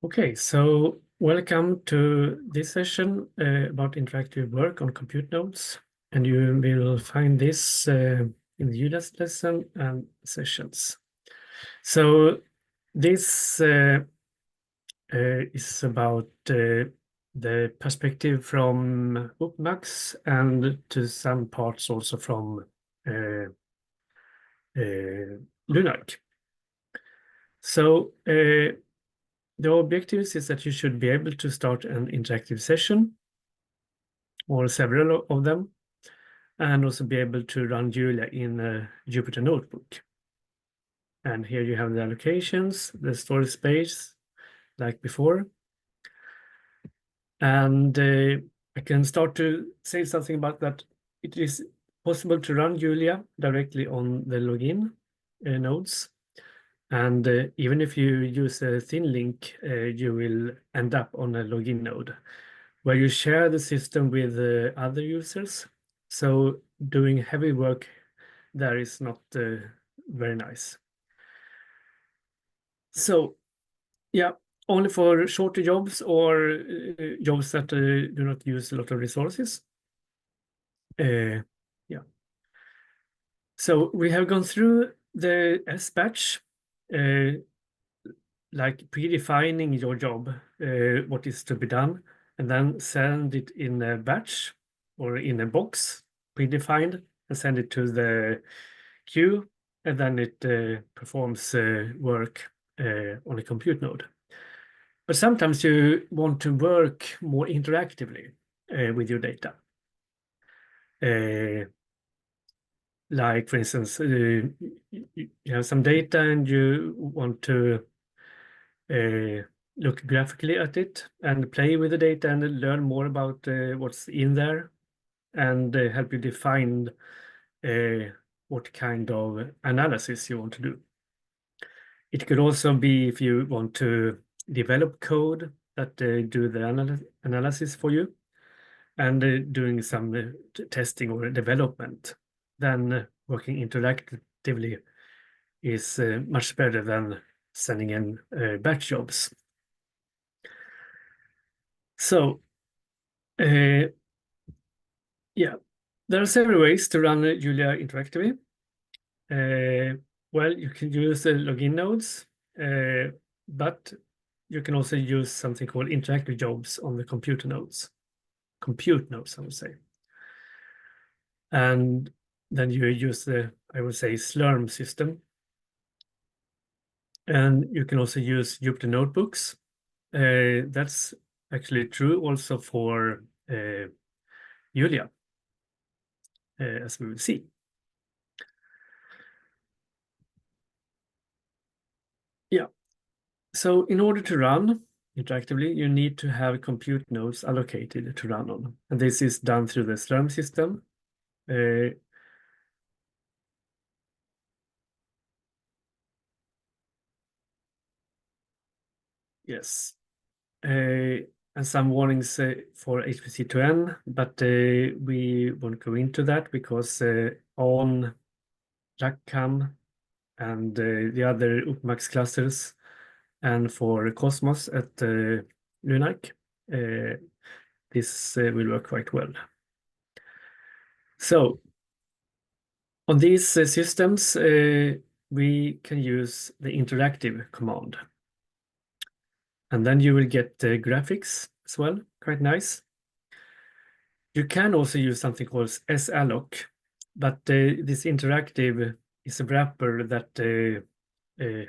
Okay, so welcome to this session about interactive work on compute nodes. And you will find this in the UDAS lesson and sessions. So this is about the perspective from UPPMAX and to some parts also from LUNARC. So the objectives is that you should be able to start an interactive session or several of them, and also be able to run Julia in a Jupyter notebook. And here you have the allocations, the storage space, like before. And I can start to say something about that. It is possible to run Julia directly on the login nodes. And even if you use a thin link, you will end up on a login node where you share the system with other users. So doing heavy work there is not very nice. So yeah, only for shorter jobs or jobs that do not use a lot of resources. Yeah. So we have gone through the S batch, like predefining your job, what is to be done, and then send it in a batch or in a box predefined and send it to the queue, and then it performs work on a compute node. But sometimes you want to work more interactively with your data. Like, for instance, you have some data and you want to look graphically at it and play with the data and learn more about what's in there and help you define what kind of analysis you want to do. It could also be if you want to develop code that do the analysis for you and doing some testing or development. Then working interactively is much better than sending in batch jobs. So, yeah, there are several ways to run Julia interactively. Well, you can use login nodes, but you can also use something called interactive jobs on the compute nodes, I would say. And then you use the, I would say, Slurm system. And you can also use Jupyter notebooks. That's actually true also for Julia, as we will see. Yeah. So in order to run interactively, you need to have compute nodes allocated to run on. And this is done through the Slurm system. Yes. And some warnings for HPC2N, but we won't go into that because on RACCam and the other UPPMAX clusters and for Cosmos at LUNARC, this will work quite well. So on these systems, we can use the interactive command. And then you will get graphics as well, quite nice. You can also use something called salloc, but this interactive is a wrapper that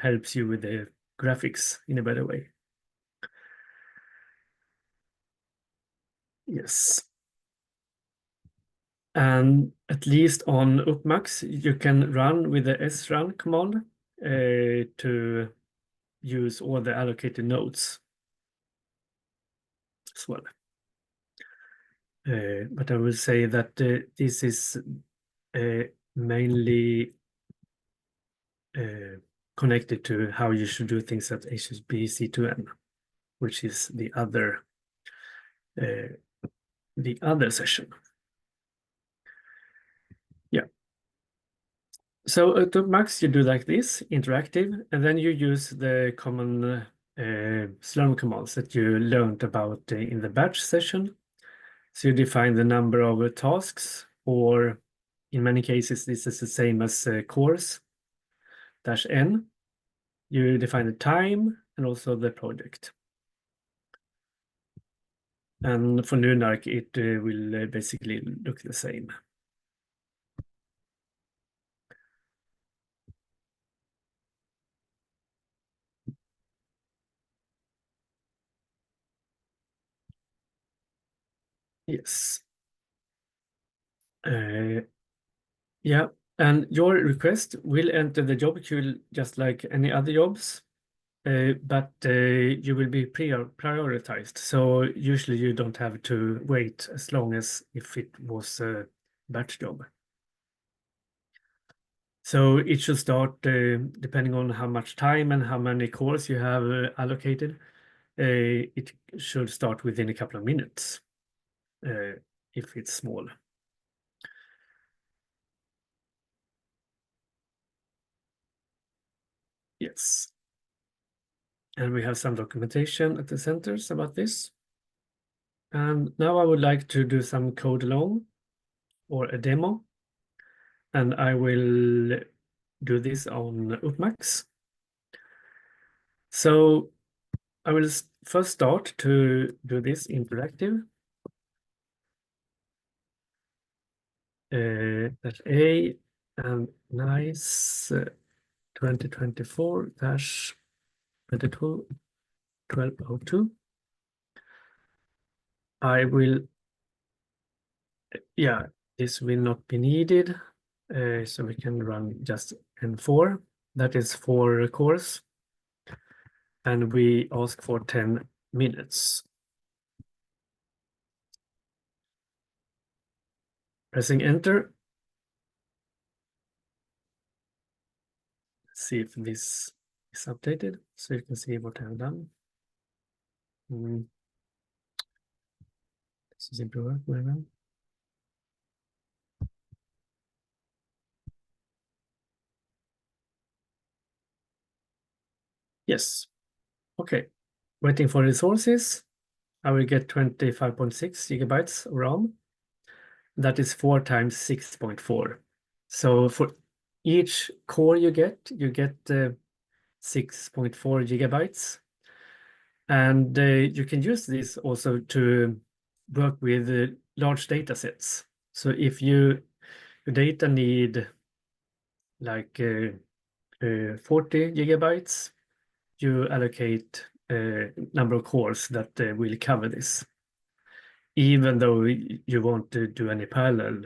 helps you with the graphics in a better way. Yes. And at least on UPPMAX, you can run with the srun command to use all the allocated nodes as well. But I will say that this is mainly connected to how you should do things at HPC2N, which is the other session. Yeah. So at UPPMAX, you do like this, interactive, and then you use the common Slurm commands that you learned about in the batch session. So you define the number of tasks, or in many cases, this is the same as course -n. You define the time and also the project. And for LUNARC, it will basically look the same. Yes. Yeah, and your request will enter the job queue just like any other jobs, but you will be prioritized. So usually you don't have to wait as long as if it was a batch job. So it should start depending on how much time and how many cores you have allocated. It should start within a couple of minutes if it's small. Yes. And we have some documentation at the centers about this. And now I would like to do some code along or a demo. And I will do this on UPPMAX. So I will first start to do this interactive. That's A and NAISS 2024-22-1202. I will, yeah, this will not be needed. So we can run just N4. That is for course. And we ask for 10 minutes. Pressing enter. See if this is updated so you can see what I've done. This is improved very well. Yes. Okay. Waiting for resources. I will get 25.6 gigabytes of RAM. That is 4 times 6.4. So for each core you get 6.4 gigabytes. And you can use this also to work with large data sets. So if your data need like 40 gigabytes, you allocate a number of cores that will cover this, even though you won't do any parallel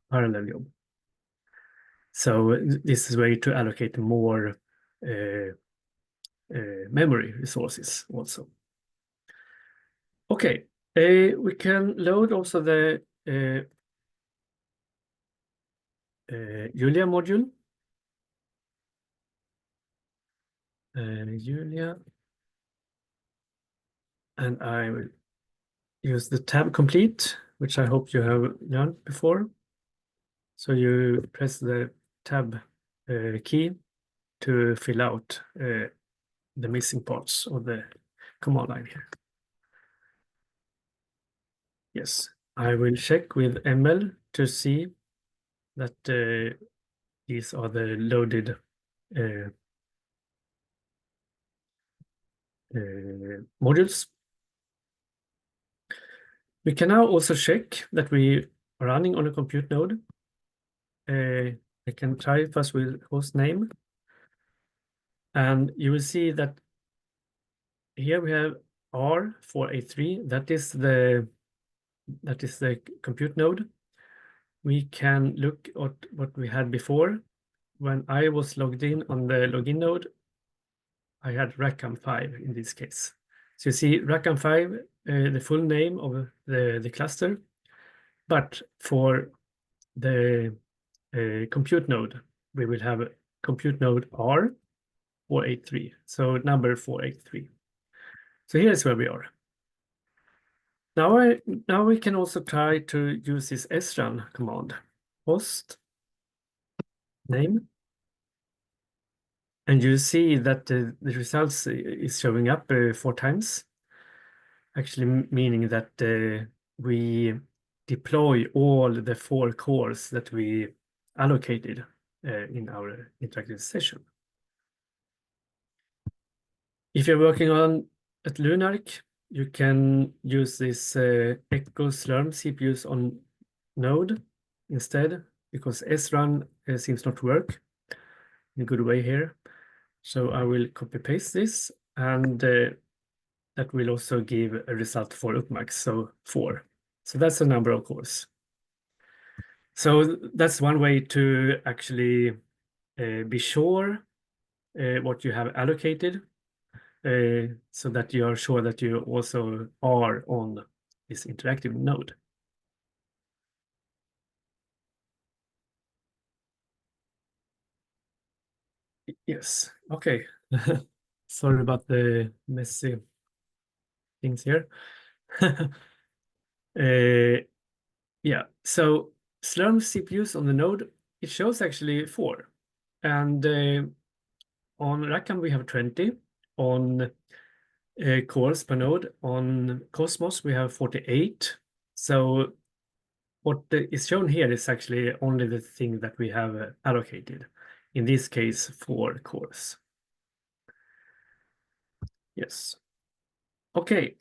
parallel job. So this is a way to allocate more memory resources also. Okay, we can load also the Julia module. Julia. And I will use the tab complete, which I hope you have learned before. So you press the tab key to fill out the missing parts of the command line here. Yes, I will check with ML to see that these are the loaded modules. We can now also check that we are running on a compute node. I can try first with host name. And you will see that here we have R483. That is the compute node. We can look at what we had before. When I was logged in on the login node, I had Rackham5 in this case. So you see Rackham5, the full name of the cluster, but for the compute node, we will have compute node R483, so number 483. So here's where we are. Now we can also try to use this srun command. Host name And you see that the results is showing up 4 times, actually meaning that we deploy all the 4 cores that we allocated in our interactive session. If you're working at LUNARC, you can use this Echo Slurm CPUs on node instead, because SRun seems not to work in a good way here. So I will copy paste this, and that will also give a result for UPPMAX, so 4. So that's the number of cores. So that's one way to actually be sure what you have allocated, so that you are sure that you also are on this interactive node. Yes, okay. Sorry about the messy things here. Yeah, so Slurm CPUs on the node, it shows actually 4. And on Rackham we have 20. On cores per node. On Cosmos we have 48. So what is shown here is actually only the thing that we have allocated. In this case, 4 cores. Yes. Okay.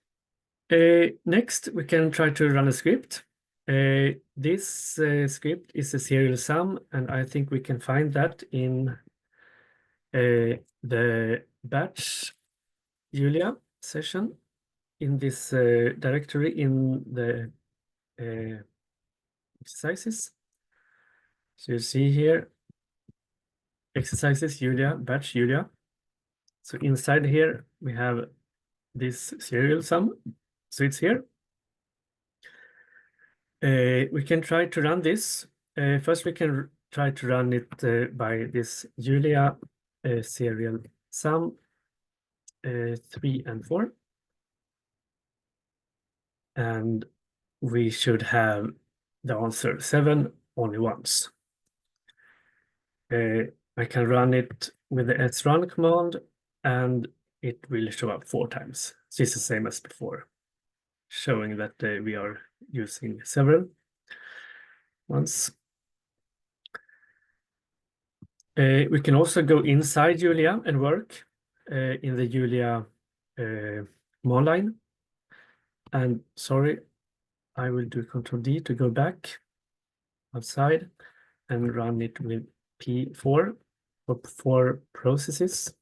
Next, we can try to run a script. This script is a serial sum, and I think we can find that in the batch Julia session in this directory in the exercises. So you see here, exercises Julia, batch Julia. So inside here, we have this serial sum. So it's here. We can try to run this. First, we can try to run it by this Julia serial sum 3 and 4. And we should have the answer 7 only once. I can run it with the srun command, and it will show up 4 times. So it's the same as before, showing that we are using several ones. We can also go inside Julia and work in the Julia command line. And sorry, I will do Control D to go back outside and run it with P4 for processes.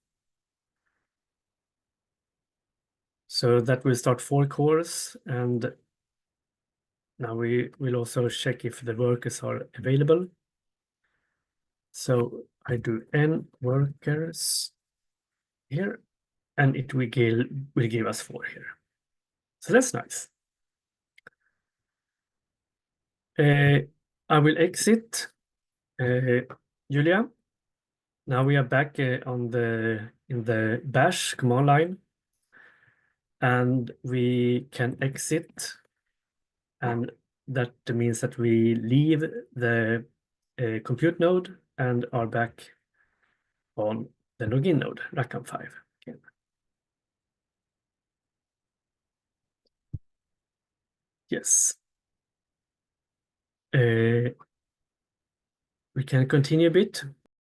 So that will start 4 cores, and now we will also check if the workers are available. So I do n workers here, and it will give us 4 here. So that's nice. I will exit Julia. Now we are back in the bash command line, and we can exit, and that means that we leave the compute node and are back on the login node, Rackham 5 again. Yes. We can continue a bit.